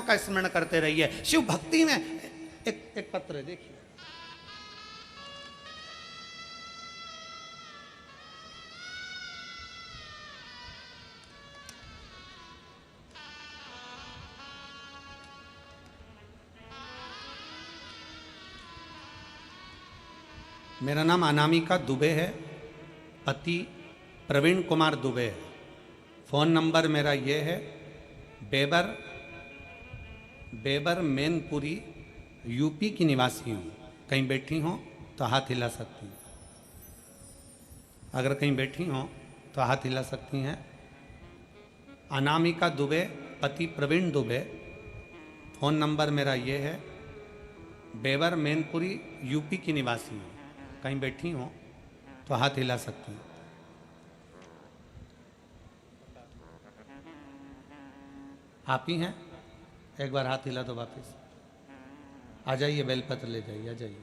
का स्मरण करते रहिए। शिव भक्ति में एक पत्र है, देखिए। मेरा नाम अनामिका दुबे है, पति प्रवीण कुमार दुबे है। फ़ोन नंबर मेरा ये है बेबर मैनपुरी, यूपी की निवासी हूँ। कहीं बैठी हो तो हाथ हिला सकती हैं, अगर कहीं बैठी हो तो हाथ हिला सकती हैं। अनामिका दुबे, पति प्रवीण दुबे। फ़ोन नंबर मेरा ये है बेबर मैनपुरी, यूपी की निवासी हूँ। कहीं बैठी हो तो हाथ हिला सकती हैं। आप ही हैं? एक बार हाथ हिला दो वापस। आ जाइए, बेलपत्र ले जाइए, आ जाइए।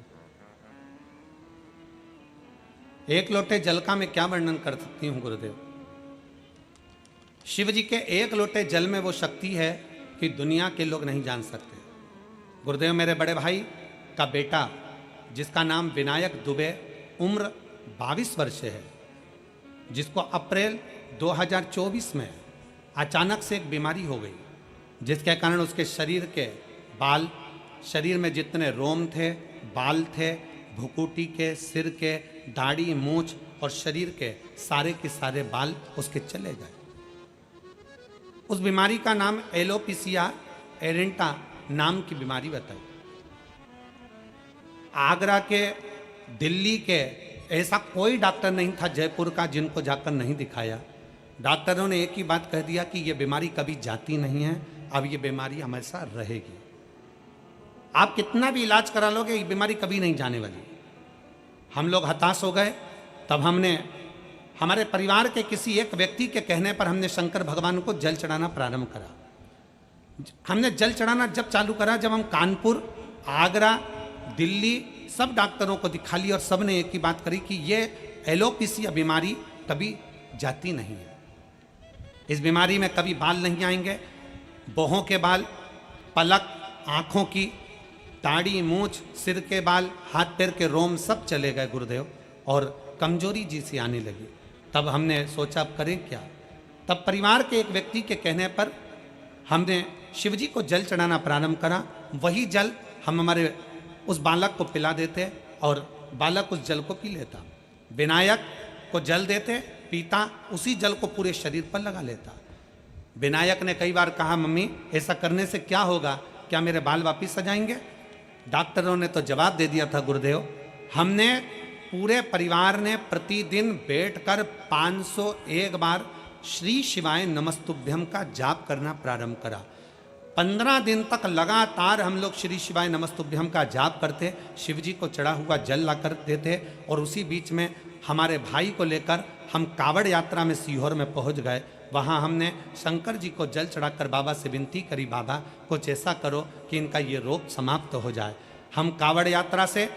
एक लोटे जल का मैं क्या वर्णन कर सकती हूँ गुरुदेव। शिव जी के एक लोटे जल में वो शक्ति है कि दुनिया के लोग नहीं जान सकते। गुरुदेव, मेरे बड़े भाई का बेटा जिसका नाम विनायक दुबे, उम्र 22 वर्ष है, जिसको अप्रैल 2024 में अचानक से एक बीमारी हो गई, जिसके कारण उसके शरीर के बाल, शरीर में जितने रोम थे, बाल थे, भुकुटी के, सिर के, दाढ़ी, मूंछ और शरीर के सारे बाल उसके चले गए। उस बीमारी का नाम एलोपेशिया एरेंटा नाम की बीमारी बताई। आगरा के, दिल्ली के, ऐसा कोई डॉक्टर नहीं था जयपुर का जिनको जाकर नहीं दिखाया। डॉक्टरों ने एक ही बात कह दिया कि ये बीमारी कभी जाती नहीं है, अब ये बीमारी हमेशा रहेगी। आप कितना भी इलाज करा लोगे, ये बीमारी कभी नहीं जाने वाली। हम लोग हताश हो गए। तब हमने, हमारे परिवार के किसी एक व्यक्ति के कहने पर हमने शंकर भगवान को जल चढ़ाना प्रारंभ करा। हमने जल चढ़ाना जब चालू करा, जब हम कानपुर, आगरा, दिल्ली सब डॉक्टरों को दिखा लिया और सब ने एक ही बात करी कि ये एलोपेशिया बीमारी कभी जाती नहीं है। इस बीमारी में कभी बाल नहीं आएंगे, बाहों के बाल, पलक, आँखों की, दाढ़ी, मूंछ, सिर के बाल, हाथ पैर के रोम सब चले गए गुरुदेव, और कमजोरी जी सी आने लगी। तब हमने सोचा अब करें क्या। तब परिवार के एक व्यक्ति के कहने पर हमने शिवजी को जल चढ़ाना प्रारंभ करा। वही जल हम हमारे उस बालक को पिला देते और बालक उस जल को पी लेता। विनायक को जल देते, पीता, उसी जल को पूरे शरीर पर लगा लेता। विनायक ने कई बार कहा, मम्मी ऐसा करने से क्या होगा, क्या मेरे बाल वापिस आ जाएंगे? डॉक्टरों ने तो जवाब दे दिया था गुरुदेव, हमने पूरे परिवार ने प्रतिदिन बैठकर 501 बार श्री शिवाय नमस्तुभ्यम का जाप करना प्रारंभ करा। 15 दिन तक लगातार हम लोग श्री शिवाय नमस्तुभ्यम का जाप करते, शिवजी को चढ़ा हुआ जल ला कर देते, और उसी बीच में हमारे भाई को लेकर हम कावड़ यात्रा में सीहोर में पहुंच गए। वहां हमने शंकर जी को जल चढ़ाकर बाबा से विनती करी, बाबा कुछ ऐसा करो कि इनका ये रोग समाप्त हो जाए। हम कावड़ यात्रा से,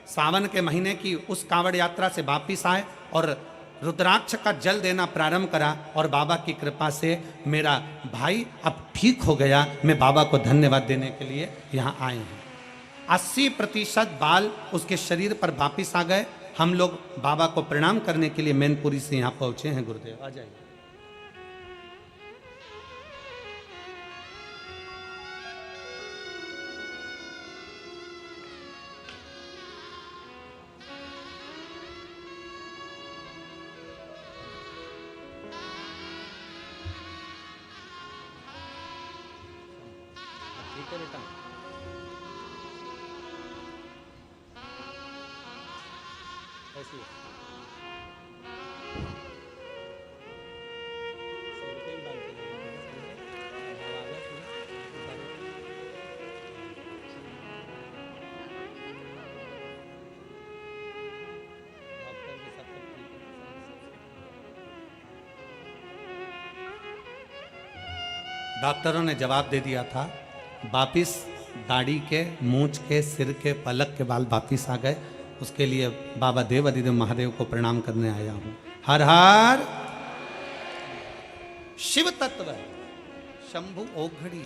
सावन के महीने की उस कावड़ यात्रा से वापिस आए और रुद्राक्ष का जल देना प्रारंभ करा, और बाबा की कृपा से मेरा भाई अब ठीक हो गया। मैं बाबा को धन्यवाद देने के लिए यहाँ आए हैं। 80% बाल उसके शरीर पर वापिस आ गए। हम लोग बाबा को प्रणाम करने के लिए मैनपुरी से यहाँ पहुँचे हैं गुरुदेव। आ जाइए। ठीक है बेटा। ऐसी डॉक्टरों ने जवाब दे दिया था, वापिस दाढ़ी के, मूंछ के, सिर के, पलक के बाल वापिस आ गए। उसके लिए बाबा देव अधिदेव महादेव को प्रणाम करने आया हूँ। हर हर शिव तत्व शंभु ओघड़ी।